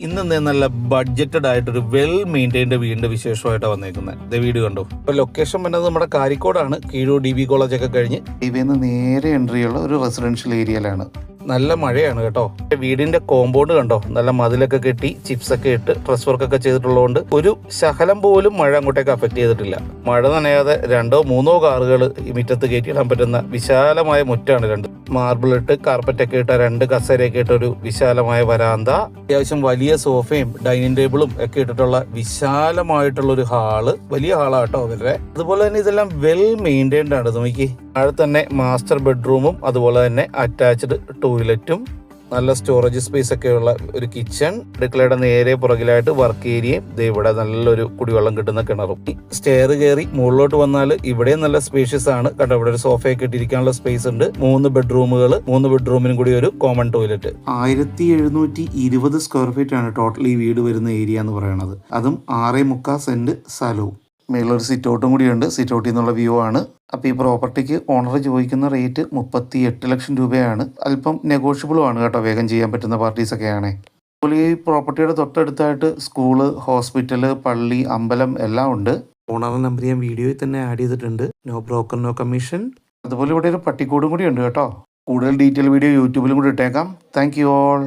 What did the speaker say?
ഇന്ന് നല്ല ബഡ്ജറ്റഡ് ആയിട്ടൊരു വെൽ മെയിൻറ്റൈൻഡ് വീടിന്റെ വിശേഷമായിട്ടാണ് വന്നേക്കുന്നത്. വീഡിയോ കണ്ടോ. ഇപ്പൊ ലൊക്കേഷൻ വന്നത് നമ്മുടെ കാരിക്കോടാണ്. കീഴൂർ DB കോളേജ് ഒക്കെ കഴിഞ്ഞ് ഇവന്ന് നേരെ എൻട്രി ഉള്ള ഒരു റെസിഡൻഷ്യൽ ഏരിയയിലാണ്. നല്ല മഴയാണ് കേട്ടോ. വീടിന്റെ കോമ്പൗണ്ട് കണ്ടോ, നല്ല മതിലൊക്കെ കെട്ടി ചിപ്സ് ഒക്കെ ഇട്ട് ഡ്രസ് വർക്ക് ഒക്കെ ചെയ്തിട്ടുള്ളതുകൊണ്ട് ഒരു ശകലം പോലും മഴ അങ്ങോട്ടേക്ക് അഫക്ട് ചെയ്തിട്ടില്ല. മഴ നനയാതെ 2-3 കാറുകൾ ഈ മുറ്റത്ത് കയറ്റിയിടാൻ പറ്റുന്ന വിശാലമായ മുറ്റാണ്. രണ്ട് മാർബിൾ ഇട്ട് കാർപ്പറ്റ് ഒക്കെ ഇട്ട 2 കസേരയൊക്കെ ഇട്ട ഒരു വിശാലമായ വരാന്ത, അത്യാവശ്യം വലിയ സോഫയും ഡൈനിങ് ടേബിളും ഒക്കെ ഇട്ടിട്ടുള്ള വിശാലമായിട്ടുള്ള ഒരു ഹാള്. വലിയ ഹാളാട്ടോ അവരുടെ. അതുപോലെ തന്നെ ഇതെല്ലാം വെൽ മെയിൻറ്റൈൻഡ് ആണ്. നോക്കി, താഴെ തന്നെ മാസ്റ്റർ ബെഡ്റൂമും അതുപോലെ തന്നെ അറ്റാച്ച്ഡ് ടോയ്ലറ്റും നല്ല സ്റ്റോറേജ് സ്പേസ് ഒക്കെ ഉള്ള ഒരു കിച്ചൺ. അടുക്കളയുടെ നേരെ പുറകിലായിട്ട് വർക്ക് ഏരിയയും ഇവിടെ നല്ലൊരു കുടിവെള്ളം കിട്ടുന്ന കിണറും. സ്റ്റെയർ കയറി മുകളിലോട്ട് വന്നാൽ ഇവിടെയും നല്ല സ്പേഷ്യസ് ആണ് കണ്ടോ. ഇവിടെ ഒരു സോഫയൊക്കെ ഇട്ടിരിക്കാനുള്ള സ്പേസ് ഉണ്ട്. 3 ബെഡ്റൂമുകൾ, 3 ബെഡ്റൂമിനും കൂടി ഒരു കോമൺ ടോയ്ലറ്റ്. 1720 സ്ക്വയർ ഫീറ്റ് ആണ് ടോട്ടൽ ഈ വീട് വരുന്ന ഏരിയ എന്ന് പറയുന്നത്. അതും 6.25 സെന്റ് സ്ഥലവും. മേളൊരു സിറ്റ് ഔട്ടും കൂടിയുണ്ട്. സിറ്റ് ഔട്ടിൽ നിന്നുള്ള വ്യൂ ആണ്. അപ്പോൾ ഈ പ്രോപ്പർട്ടിക്ക് ഓണർ ചോദിക്കുന്ന റേറ്റ് 38 ലക്ഷം രൂപയാണ്. അല്പം നെഗോഷ്യബിളും ആണ് കേട്ടോ, വേഗം ചെയ്യാൻ പറ്റുന്ന പാർട്ടീസ് ഒക്കെയാണ്. അതുപോലെ ഈ പ്രോപ്പർട്ടിയുടെ തൊട്ടടുത്തായിട്ട് സ്കൂള്, ഹോസ്പിറ്റല്, പള്ളി, അമ്പലം എല്ലാം ഉണ്ട്. ഓണറിന്റെ നമ്പർ ഞാൻ വീഡിയോയിൽ തന്നെ ആഡ് ചെയ്തിട്ടുണ്ട്. No broker no commission. അതുപോലെ ഇവിടെ ഒരു പട്ടിക്കൂടും കൂടി ഉണ്ട് കേട്ടോ. കൂടുതൽ ഡീറ്റെയിൽ വീഡിയോ യൂട്യൂബിലും കൂടി ഇട്ടേക്കാം. Thank you all.